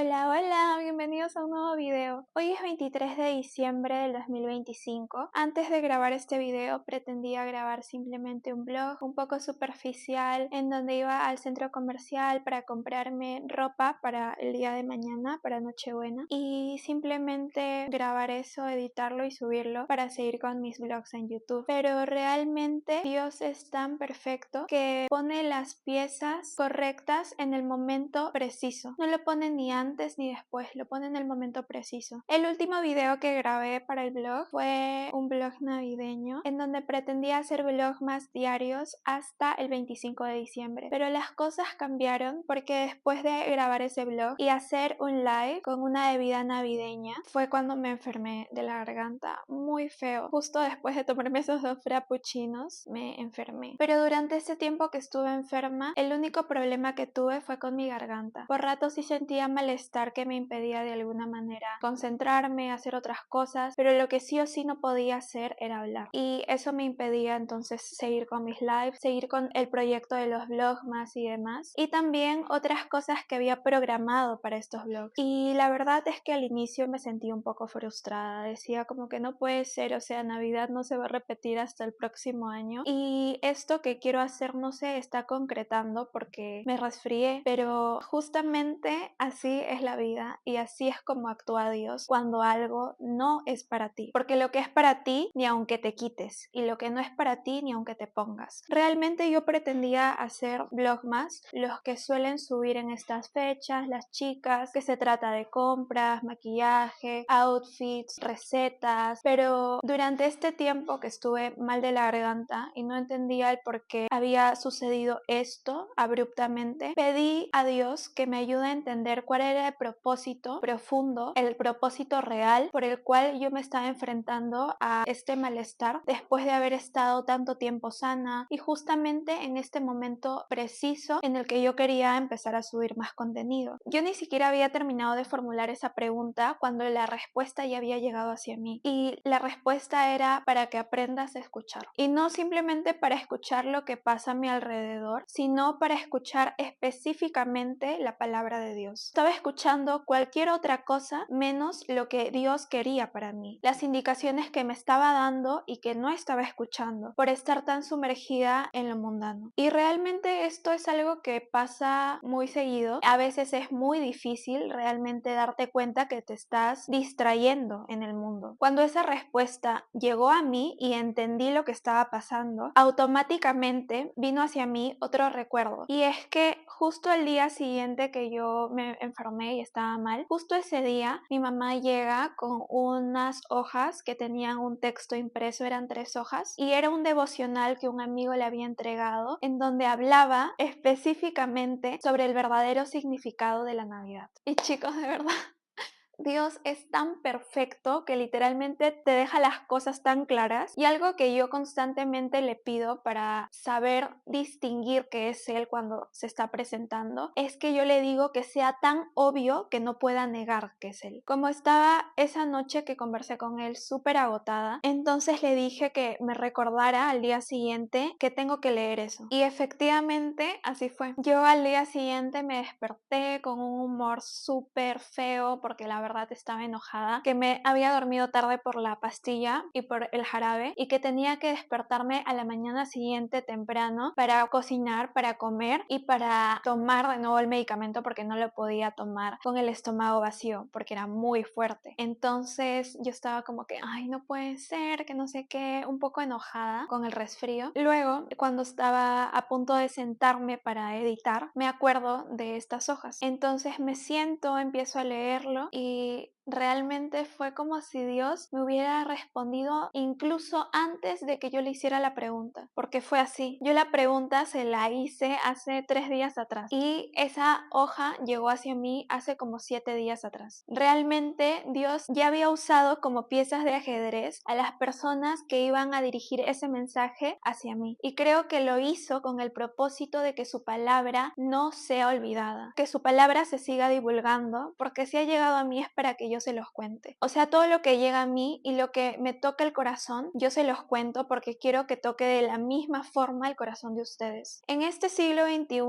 Hola, hola, bienvenidos a un nuevo video. Hoy es 23 de diciembre del 2025. Antes de grabar este video pretendía grabar simplemente un vlog un poco superficial en donde iba al centro comercial para comprarme ropa para el día de mañana, para Nochebuena, y simplemente grabar eso, editarlo y subirlo para seguir con mis vlogs en YouTube. Pero realmente Dios es tan perfecto que pone las piezas correctas en el momento preciso. No lo pone ni antes ni después, lo pone en el momento preciso. El último video que grabé para el blog fue un blog navideño en donde pretendía hacer vlogs más diarios hasta el 25 de diciembre, pero las cosas cambiaron porque después de grabar ese blog y hacer un live con una bebida navideña fue cuando me enfermé de la garganta muy feo. Justo después de tomarme esos 2 frappuccinos me enfermé, pero durante ese tiempo que estuve enferma el único problema que tuve fue con mi garganta. Por ratos sí sentía malestar que me impedía de alguna manera concentrarme, hacer otras cosas, pero lo que sí o sí no podía hacer era hablar, y eso me impedía entonces seguir con mis lives, seguir con el proyecto de los vlogs más y demás, y también otras cosas que había programado para estos vlogs. Y la verdad es que al inicio me sentí un poco frustrada, decía como que no puede ser, o sea, Navidad no se va a repetir hasta el próximo año y esto que quiero hacer no se está concretando porque me resfrié, pero justamente así es la vida y así es como actúa Dios cuando algo no es para ti, porque lo que es para ti ni aunque te quites, y lo que no es para ti ni aunque te pongas. Realmente yo pretendía hacer vlogmas, los que suelen subir en estas fechas las chicas, que se trata de compras, maquillaje, outfits, recetas, pero durante este tiempo que estuve mal de la garganta y no entendía el por qué había sucedido esto abruptamente, pedí a Dios que me ayude a entender cuál era el propósito profundo, el propósito real por el cual yo me estaba enfrentando a este malestar después de haber estado tanto tiempo sana y justamente en este momento preciso en el que yo quería empezar a subir más contenido. Yo ni siquiera había terminado de formular esa pregunta cuando la respuesta ya había llegado hacia mí, y la respuesta era para que aprendas a escuchar, y no simplemente para escuchar lo que pasa a mi alrededor, sino para escuchar específicamente la palabra de Dios. Estaba escuchando cualquier otra cosa menos lo que Dios quería para mí, las indicaciones que me estaba dando y que no estaba escuchando por estar tan sumergida en lo mundano. Y realmente esto es algo que pasa muy seguido. A veces es muy difícil realmente darte cuenta que te estás distrayendo en el mundo. Cuando esa respuesta llegó a mí y entendí lo que estaba pasando, automáticamente vino hacia mí otro recuerdo, y es que justo el día siguiente que yo me enfermé y estaba mal, justo ese día mi mamá llega con unas hojas que tenían un texto impreso, eran 3 hojas, y era un devocional que un amigo le había entregado en donde hablaba específicamente sobre el verdadero significado de la Navidad. Y chicos, de verdad, Dios es tan perfecto que literalmente te deja las cosas tan claras, y algo que yo constantemente le pido para saber distinguir que es Él cuando se está presentando es que yo le digo que sea tan obvio que no pueda negar que es Él. Como estaba esa noche que conversé con Él súper agotada, entonces le dije que me recordara al día siguiente que tengo que leer eso, y efectivamente así fue. Yo al día siguiente me desperté con un humor súper feo porque la verdad estaba enojada, que me había dormido tarde por la pastilla y por el jarabe, y que tenía que despertarme a la mañana siguiente temprano para cocinar, para comer y para tomar de nuevo el medicamento porque no lo podía tomar con el estómago vacío porque era muy fuerte. Entonces yo estaba como que, ay, no puede ser, que no sé qué, un poco enojada con el resfrío. Luego, cuando estaba a punto de sentarme para editar, me acuerdo de estas hojas. Entonces me siento, empiezo a leerlo y realmente fue como si Dios me hubiera respondido incluso antes de que yo le hiciera la pregunta, porque fue así. Yo la pregunta se la hice hace 3 días atrás y esa hoja llegó hacia mí hace como 7 días atrás. Realmente Dios ya había usado como piezas de ajedrez a las personas que iban a dirigir ese mensaje hacia mí, y creo que lo hizo con el propósito de que su palabra no sea olvidada, que su palabra se siga divulgando, porque si ha llegado a mí es para que yo se los cuente. O sea, todo lo que llega a mí y lo que me toca el corazón, yo se los cuento porque quiero que toque de la misma forma el corazón de ustedes. En este siglo XXI,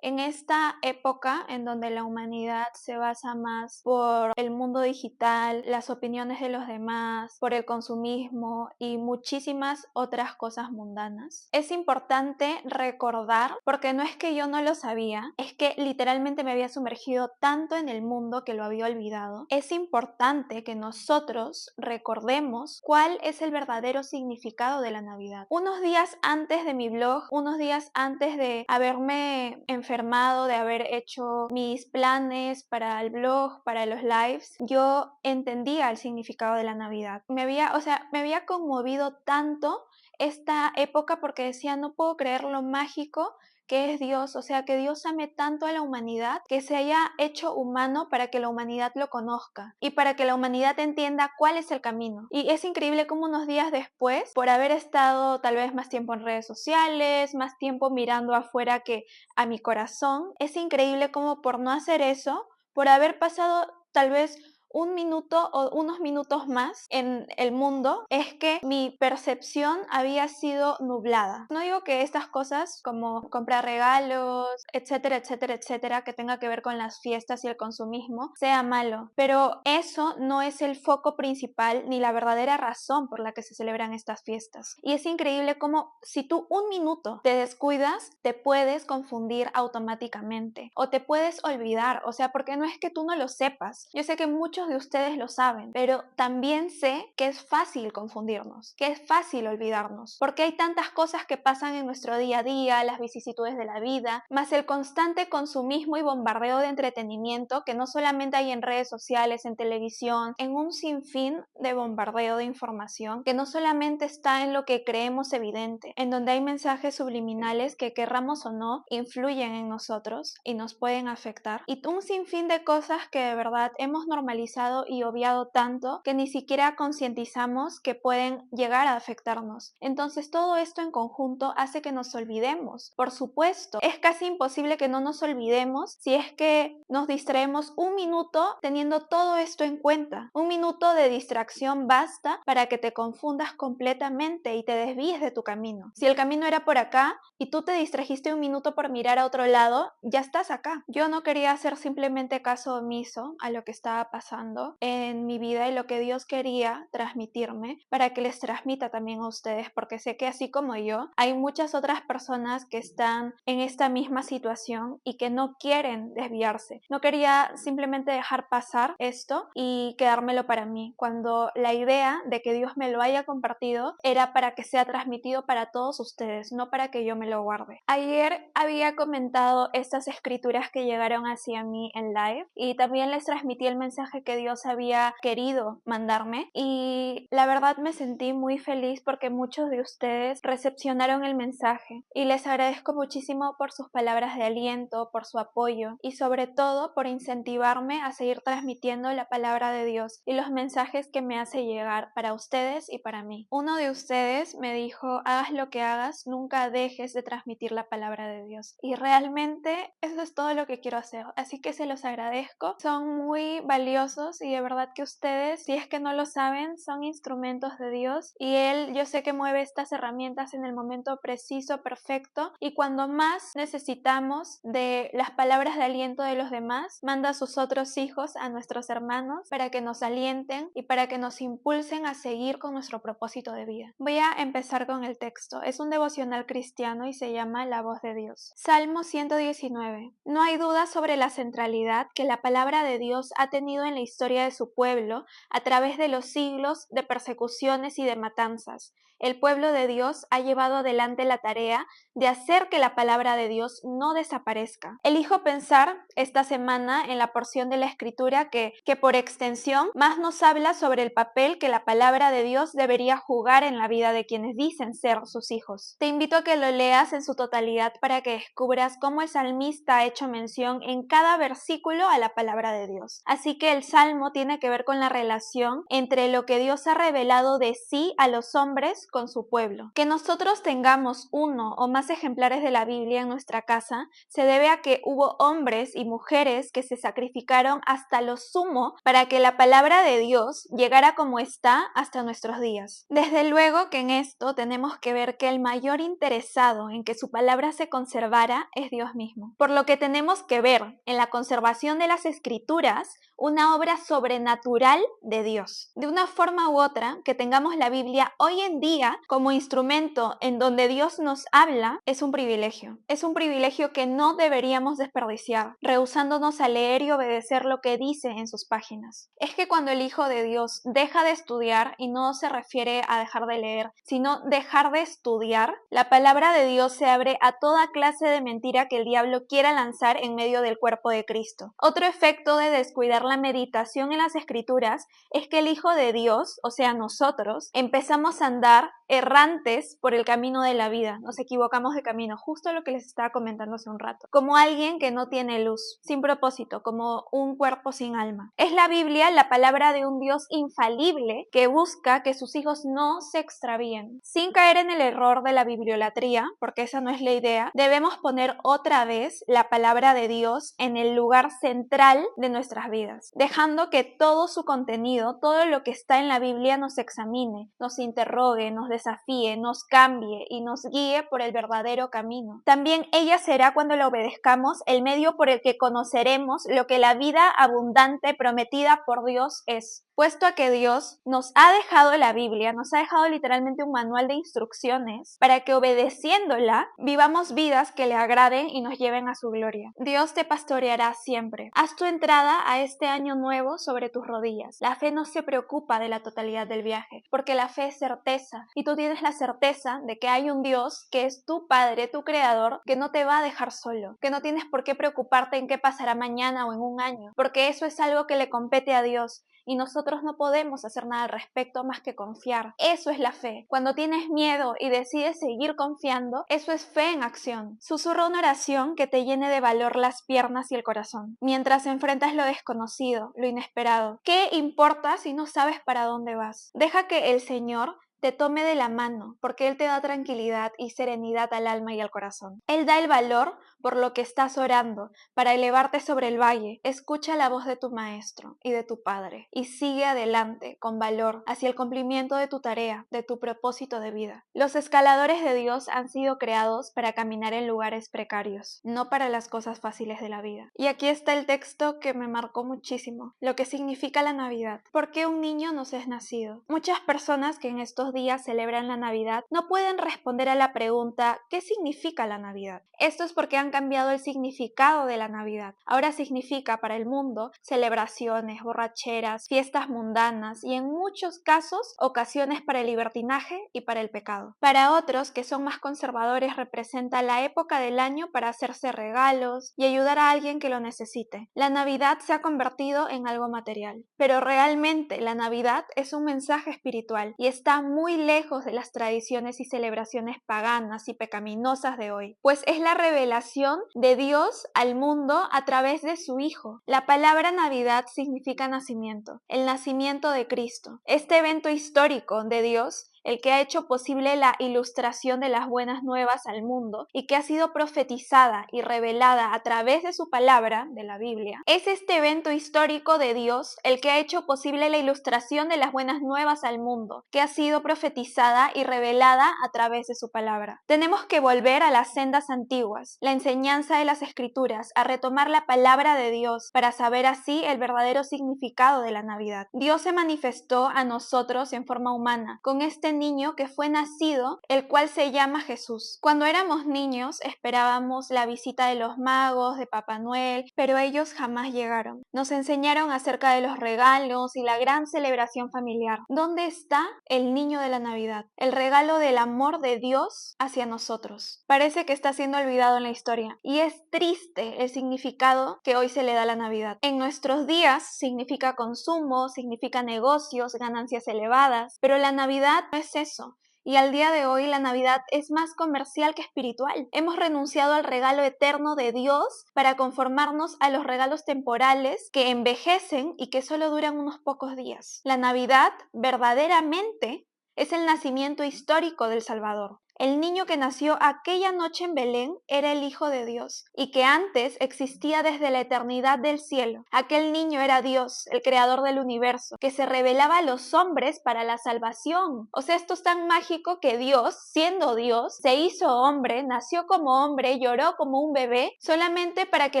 en esta época en donde la humanidad se basa más por el mundo digital, las opiniones de los demás, por el consumismo y muchísimas otras cosas mundanas, es importante recordar, porque no es que yo no lo sabía, es que literalmente me había sumergido tanto en el mundo que lo había olvidado. Es importante que nosotros recordemos cuál es el verdadero significado de la Navidad. Unos días antes de mi blog, unos días antes de haberme enfermado, de haber hecho mis planes para el blog, para los lives, yo entendía el significado de la Navidad. Me había conmovido tanto esta época porque decía, no puedo creer lo mágico que es Dios, o sea, que Dios ame tanto a la humanidad, que se haya hecho humano para que la humanidad lo conozca y para que la humanidad entienda cuál es el camino. Y es increíble cómo unos días después, por haber estado tal vez más tiempo en redes sociales, más tiempo mirando afuera que a mi corazón, es increíble cómo por no hacer eso, por haber pasado tal vez un minuto o unos minutos más en el mundo, es que mi percepción había sido nublada. No digo que estas cosas como comprar regalos, etcétera, etcétera, etcétera, que tenga que ver con las fiestas y el consumismo, sea malo, pero eso no es el foco principal ni la verdadera razón por la que se celebran estas fiestas. Y es increíble cómo si tú un minuto te descuidas, te puedes confundir automáticamente o te puedes olvidar, o sea, porque no es que tú no lo sepas. Yo sé que muchos de ustedes lo saben, pero también sé que es fácil confundirnos, que es fácil olvidarnos, porque hay tantas cosas que pasan en nuestro día a día, las vicisitudes de la vida, más el constante consumismo y bombardeo de entretenimiento que no solamente hay en redes sociales, en televisión, en un sinfín de bombardeo de información que no solamente está en lo que creemos evidente, en donde hay mensajes subliminales que querramos o no influyen en nosotros y nos pueden afectar, y un sinfín de cosas que de verdad hemos normalizado y obviado tanto que ni siquiera concientizamos que pueden llegar a afectarnos. Entonces todo esto en conjunto hace que nos olvidemos. Por supuesto, es casi imposible que no nos olvidemos si es que nos distraemos un minuto teniendo todo esto en cuenta. Un minuto de distracción basta para que te confundas completamente y te desvíes de tu camino. Si el camino era por acá y tú te distrajiste un minuto por mirar a otro lado, ya estás acá. Yo no quería hacer simplemente caso omiso a lo que estaba pasando en mi vida y lo que Dios quería transmitirme para que les transmita también a ustedes, porque sé que así como yo, hay muchas otras personas que están en esta misma situación y que no quieren desviarse. No quería simplemente dejar pasar esto y quedármelo para mí, cuando la idea de que Dios me lo haya compartido era para que sea transmitido para todos ustedes, no para que yo me lo guarde. Ayer había comentado estas escrituras que llegaron hacia mí en live y también les transmití el mensaje que Dios había querido mandarme, y la verdad me sentí muy feliz porque muchos de ustedes recepcionaron el mensaje y les agradezco muchísimo por sus palabras de aliento, por su apoyo y sobre todo por incentivarme a seguir transmitiendo la palabra de Dios y los mensajes que me hace llegar para ustedes y para mí. Uno de ustedes me dijo, hagas lo que hagas, nunca dejes de transmitir la palabra de Dios, y realmente eso es todo lo que quiero hacer, así que se los agradezco. Son muy valiosos y de verdad que ustedes, si es que no lo saben, son instrumentos de Dios y Él, yo sé que mueve estas herramientas en el momento preciso, perfecto, y cuando más necesitamos de las palabras de aliento de los demás, manda a sus otros hijos, a nuestros hermanos, para que nos alienten y para que nos impulsen a seguir con nuestro propósito de vida. Voy a empezar con el texto. Es un devocional cristiano y se llama La Voz de Dios. Salmo 119. No hay duda sobre la centralidad que la palabra de Dios ha tenido en la historia de su pueblo a través de los siglos de persecuciones y de matanzas. El pueblo de Dios ha llevado adelante la tarea de hacer que la palabra de Dios no desaparezca. Elijo pensar esta semana en la porción de la Escritura que por extensión más nos habla sobre el papel que la palabra de Dios debería jugar en la vida de quienes dicen ser sus hijos. Te invito a que lo leas en su totalidad para que descubras cómo el salmista ha hecho mención en cada versículo a la palabra de Dios. Así que el salmo tiene que ver con la relación entre lo que Dios ha revelado de sí a los hombres con su pueblo. Que nosotros tengamos uno o más ejemplares de la Biblia en nuestra casa se debe a que hubo hombres y mujeres que se sacrificaron hasta lo sumo para que la palabra de Dios llegara como está hasta nuestros días. Desde luego que en esto tenemos que ver que el mayor interesado en que su palabra se conservara es Dios mismo, por lo que tenemos que ver en la conservación de las escrituras una obra sobrenatural de Dios. De una forma u otra, que tengamos la Biblia hoy en día como instrumento en donde Dios nos habla es un privilegio. Es un privilegio que no deberíamos desperdiciar, rehusándonos a leer y obedecer lo que dice en sus páginas. Es que cuando el Hijo de Dios deja de estudiar, y no se refiere a dejar de leer, sino dejar de estudiar, la palabra de Dios se abre a toda clase de mentira que el diablo quiera lanzar en medio del cuerpo de Cristo. Otro efecto de descuidar la meditación en las Escrituras es que el Hijo de Dios, o sea nosotros, empezamos a andar errantes por el camino de la vida, nos equivocamos de camino, justo lo que les estaba comentando hace un rato, como alguien que no tiene luz, sin propósito, como un cuerpo sin alma. Es la Biblia la palabra de un Dios infalible que busca que sus hijos no se extravíen. Sin caer en el error de la bibliolatría, porque esa no es la idea, debemos poner otra vez la palabra de Dios en el lugar central de nuestras vidas, dejando que todo su contenido, todo lo que está en la Biblia nos examine, nos interrogue, nos desafíe, nos cambie y nos guíe por el verdadero camino. También ella será, cuando la obedezcamos, el medio por el que conoceremos lo que la vida abundante prometida por Dios es. Puesto a que Dios nos ha dejado la Biblia, nos ha dejado literalmente un manual de instrucciones para que obedeciéndola vivamos vidas que le agraden y nos lleven a su gloria. Dios te pastoreará siempre. Haz tu entrada a este año nuevo sobre tus rodillas. La fe no se preocupa de la totalidad del viaje, porque la fe es certeza y tú tienes la certeza de que hay un Dios que es tu Padre, tu Creador, que no te va a dejar solo, que no tienes por qué preocuparte en qué pasará mañana o en un año, porque eso es algo que le compete a Dios. Y nosotros no podemos hacer nada al respecto más que confiar. Eso es la fe. Cuando tienes miedo y decides seguir confiando, eso es fe en acción. Susurra una oración que te llene de valor las piernas y el corazón, mientras enfrentas lo desconocido, lo inesperado. ¿Qué importa si no sabes para dónde vas? Deja que el Señor te tome de la mano, porque Él te da tranquilidad y serenidad al alma y al corazón. Él da el valor por lo que estás orando, para elevarte sobre el valle. Escucha la voz de tu Maestro y de tu Padre, y sigue adelante con valor hacia el cumplimiento de tu tarea, de tu propósito de vida. Los escaladores de Dios han sido creados para caminar en lugares precarios, no para las cosas fáciles de la vida. Y aquí está el texto que me marcó muchísimo, lo que significa la Navidad. ¿Por qué un niño nos es nacido? Muchas personas que en estos días celebran la Navidad no pueden responder a la pregunta ¿qué significa la Navidad? Esto es porque han cambiado el significado de la Navidad. Ahora significa para el mundo celebraciones, borracheras, fiestas mundanas y en muchos casos ocasiones para el libertinaje y para el pecado. Para otros que son más conservadores representa la época del año para hacerse regalos y ayudar a alguien que lo necesite. La Navidad se ha convertido en algo material, pero realmente la Navidad es un mensaje espiritual y está muy lejos de las tradiciones y celebraciones paganas y pecaminosas de hoy, pues es la revelación de Dios al mundo a través de su Hijo. La palabra Navidad significa nacimiento, el nacimiento de Cristo. Este evento histórico de Dios, el que ha hecho posible la ilustración de las buenas nuevas al mundo y que ha sido profetizada y revelada a través de su palabra, de la Biblia, es este evento histórico de Dios el que ha hecho posible la ilustración de las buenas nuevas al mundo, que ha sido profetizada y revelada a través de su palabra. Tenemos que volver a las sendas antiguas, la enseñanza de las Escrituras, a retomar la palabra de Dios para saber así el verdadero significado de la Navidad. Dios se manifestó a nosotros en forma humana, con este niño que fue nacido, el cual se llama Jesús. Cuando éramos niños esperábamos la visita de los magos, de Papá Noel, pero ellos jamás llegaron. Nos enseñaron acerca de los regalos y la gran celebración familiar. ¿Dónde está el niño de la Navidad? El regalo del amor de Dios hacia nosotros. Parece que está siendo olvidado en la historia y es triste el significado que hoy se le da a la Navidad. En nuestros días significa consumo, significa negocios, ganancias elevadas, pero la Navidad no es eso. y al día de hoy la Navidad es más comercial que espiritual. Hemos renunciado al regalo eterno de Dios para conformarnos a los regalos temporales que envejecen y que solo duran unos pocos días. La Navidad verdaderamente es el nacimiento histórico del Salvador. El niño que nació aquella noche en Belén era el Hijo de Dios y que antes existía desde la eternidad del cielo. Aquel niño era Dios, el creador del universo, que se revelaba a los hombres para la salvación. O sea, esto es tan mágico que Dios, siendo Dios, se hizo hombre, nació como hombre, lloró como un bebé, solamente para que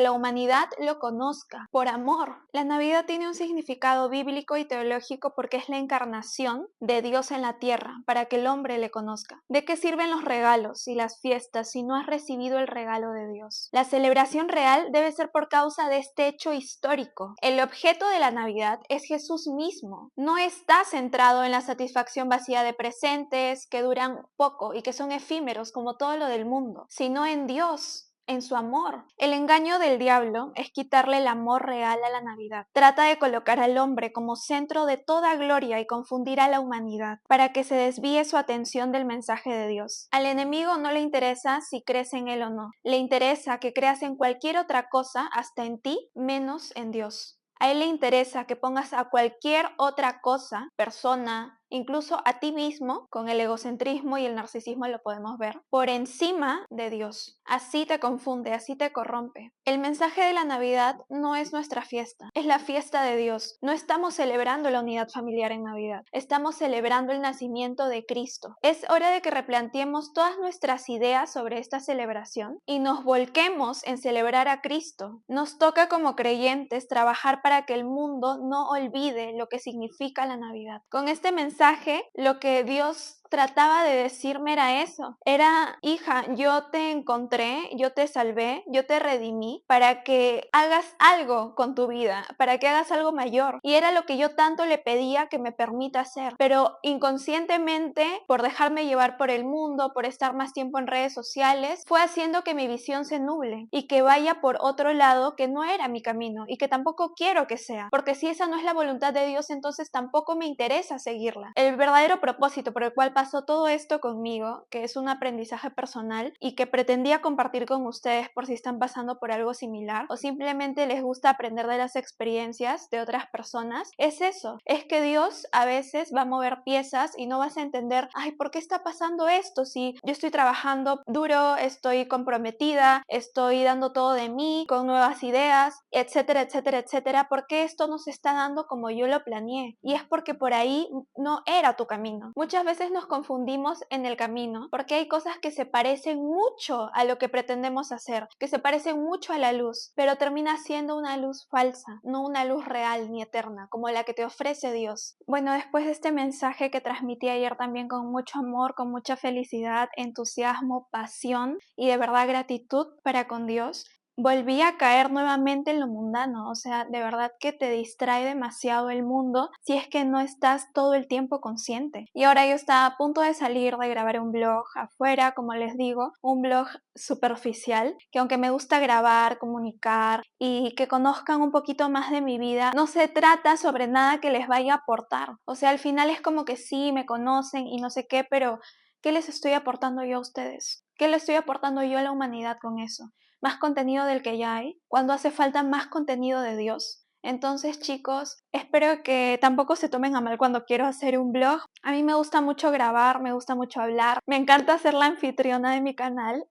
la humanidad lo conozca, por amor. La Navidad tiene un significado bíblico y teológico porque es la encarnación de Dios en la tierra, para que el hombre le conozca. ¿De qué sirven los regalos y las fiestas si no has recibido el regalo de Dios? La celebración real debe ser por causa de este hecho histórico. El objeto de la Navidad es Jesús mismo. No está centrado en la satisfacción vacía de presentes que duran poco y que son efímeros como todo lo del mundo, sino en Dios, en su amor. El engaño del diablo es quitarle el amor real a la Navidad. Trata de colocar al hombre como centro de toda gloria y confundir a la humanidad para que se desvíe su atención del mensaje de Dios. Al enemigo no le interesa si crees en él o no. Le interesa que creas en cualquier otra cosa, hasta en ti, menos en Dios. A él le interesa que pongas a cualquier otra cosa, persona, incluso a ti mismo, con el egocentrismo y el narcisismo lo podemos ver, por encima de Dios. Así te confunde, así te corrompe. El mensaje de la Navidad no es nuestra fiesta, es la fiesta de Dios. No estamos celebrando la unidad familiar en Navidad, estamos celebrando el nacimiento de Cristo. Es hora de que replanteemos todas nuestras ideas sobre esta celebración y nos volquemos en celebrar a Cristo. Nos toca como creyentes trabajar para que el mundo no olvide lo que significa la Navidad. Con este mensaje, lo que Dios trataba de decirme era eso. Era, hija, yo te encontré, yo te salvé, yo te redimí para que hagas algo con tu vida, para que hagas algo mayor. Y era lo que yo tanto le pedía que me permita hacer. Pero inconscientemente, por dejarme llevar por el mundo, por estar más tiempo en redes sociales, fue haciendo que mi visión se nuble y que vaya por otro lado que no era mi camino y que tampoco quiero que sea. Porque si esa no es la voluntad de Dios, entonces tampoco me interesa seguirla. El verdadero propósito por el cual pasó todo esto conmigo, que es un aprendizaje personal y que pretendía compartir con ustedes por si están pasando por algo similar o simplemente les gusta aprender de las experiencias de otras personas, es eso, es que Dios a veces va a mover piezas y no vas a entender, ay, ¿por qué está pasando esto? Si yo estoy trabajando duro, estoy comprometida, estoy dando todo de mí, con nuevas ideas, etcétera, etcétera, etcétera, ¿por qué esto no se está dando como yo lo planeé? Y es porque por ahí no era tu camino. Muchas veces nos confundimos en el camino porque hay cosas que se parecen mucho a lo que pretendemos hacer, que se parecen mucho a la luz, pero termina siendo una luz falsa, no una luz real ni eterna, como la que te ofrece Dios. Bueno, después de este mensaje que transmití ayer también con mucho amor, con mucha felicidad, entusiasmo, pasión y de verdad gratitud para con Dios, volví a caer nuevamente en lo mundano. O sea, de verdad que te distrae demasiado el mundo si es que no estás todo el tiempo consciente. Y ahora yo estaba a punto de salir de grabar un blog afuera, como les digo, un blog superficial, que aunque me gusta grabar, comunicar y que conozcan un poquito más de mi vida, no se trata sobre nada que les vaya a aportar. O sea, al final es como que sí, me conocen y no sé qué, pero ¿qué les estoy aportando yo a ustedes? ¿Qué le estoy aportando yo a la humanidad con eso? Más contenido del que ya hay, cuando hace falta más contenido de Dios. Entonces, chicos, espero que tampoco se tomen a mal cuando quiero hacer un blog. A mí me gusta mucho grabar, me gusta mucho hablar, me encanta ser la anfitriona de mi canal.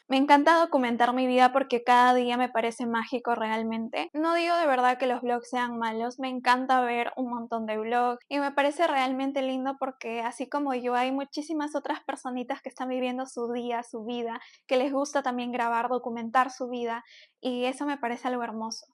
Me encanta documentar mi vida porque cada día me parece mágico realmente. No digo de verdad que los vlogs sean malos, me encanta ver un montón de vlogs y me parece realmente lindo porque así como yo hay muchísimas otras personitas que están viviendo su día, su vida, que les gusta también grabar, documentar su vida y eso me parece algo hermoso.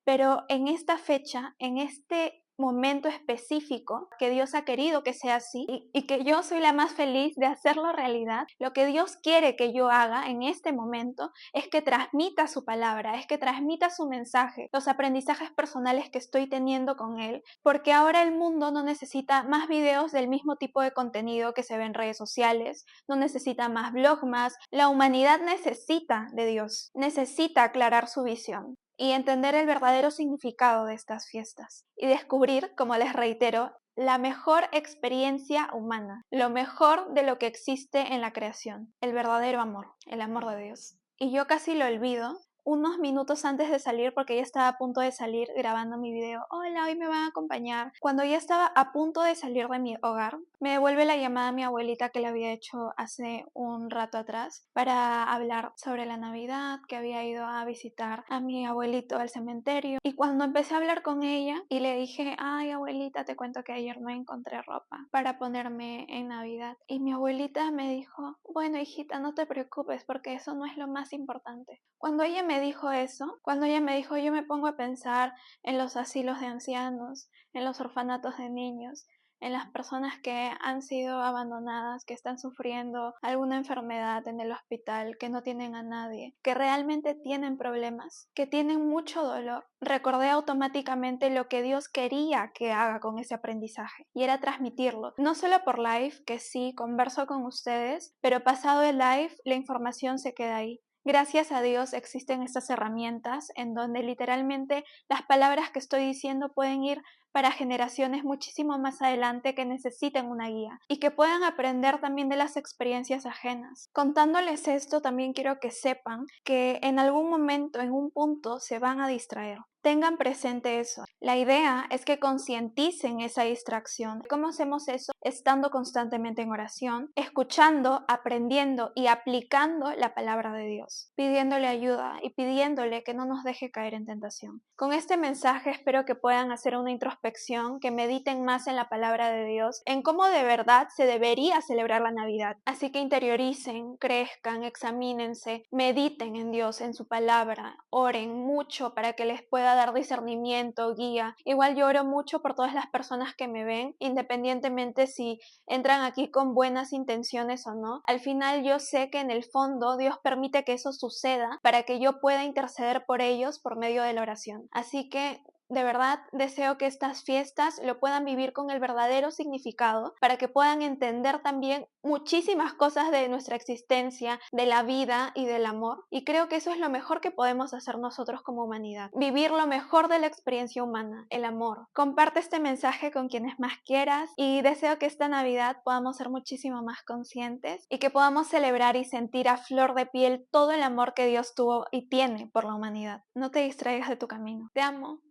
Pero en esta fecha, en este momento específico que Dios ha querido que sea así y que yo soy la más feliz de hacerlo realidad, lo que Dios quiere que yo haga en este momento es que transmita su palabra, es que transmita su mensaje, los aprendizajes personales que estoy teniendo con Él, porque ahora el mundo no necesita más videos del mismo tipo de contenido que se ve en redes sociales, no necesita más blogs más, la humanidad necesita de Dios, necesita aclarar su visión y entender el verdadero significado de estas fiestas y descubrir, como les reitero, la mejor experiencia humana, lo mejor de lo que existe en la creación, el verdadero amor, el amor de Dios. Y yo casi lo olvido unos minutos antes de salir, porque ya estaba a punto de salir grabando mi video. Hola, hoy me van a acompañar. Cuando ya estaba a punto de salir de mi hogar, me devuelve la llamada mi abuelita que le había hecho hace un rato atrás para hablar sobre la Navidad, que había ido a visitar a mi abuelito al cementerio. Y cuando empecé a hablar con ella y le dije, ay abuelita, te cuento que ayer no encontré ropa para ponerme en Navidad. Y mi abuelita me dijo, bueno hijita, no te preocupes porque eso no es lo más importante. Cuando ella me dijo eso, cuando ella me dijo, yo me pongo a pensar en los asilos de ancianos, en los orfanatos de niños, en las personas que han sido abandonadas, que están sufriendo alguna enfermedad en el hospital, que no tienen a nadie, que realmente tienen problemas, que tienen mucho dolor. Recordé automáticamente lo que Dios quería que haga con ese aprendizaje, y era transmitirlo, no solo por live, que sí, converso con ustedes, pero pasado el live, la información se queda ahí. Gracias a Dios existen estas herramientas en donde literalmente las palabras que estoy diciendo pueden ir para generaciones muchísimo más adelante que necesiten una guía y que puedan aprender también de las experiencias ajenas. Contándoles esto, también quiero que sepan que en algún momento, en un punto, se van a distraer. Tengan presente eso. La idea es que concienticen esa distracción. ¿Cómo hacemos eso? Estando constantemente en oración, escuchando, aprendiendo y aplicando la palabra de Dios, pidiéndole ayuda y pidiéndole que no nos deje caer en tentación. Con este mensaje espero que puedan hacer una introspección, que mediten más en la palabra de Dios, en cómo de verdad se debería celebrar la Navidad. Así que interioricen, crezcan, examínense, mediten en Dios, en su palabra, oren mucho para que les pueda dar discernimiento, guía. Igual yo oro mucho por todas las personas que me ven, independientemente si entran aquí con buenas intenciones o no. Al final yo sé que en el fondo Dios permite que eso suceda para que yo pueda interceder por ellos por medio de la oración. Así que de verdad deseo que estas fiestas lo puedan vivir con el verdadero significado para que puedan entender también muchísimas cosas de nuestra existencia, de la vida y del amor. Y creo que eso es lo mejor que podemos hacer nosotros como humanidad. Vivir lo mejor de la experiencia humana, el amor. Comparte este mensaje con quienes más quieras y deseo que esta Navidad podamos ser muchísimo más conscientes y que podamos celebrar y sentir a flor de piel todo el amor que Dios tuvo y tiene por la humanidad. No te distraigas de tu camino. Te amo.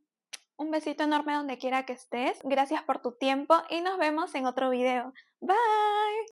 Un besito enorme donde quiera que estés. Gracias por tu tiempo y nos vemos en otro video. Bye.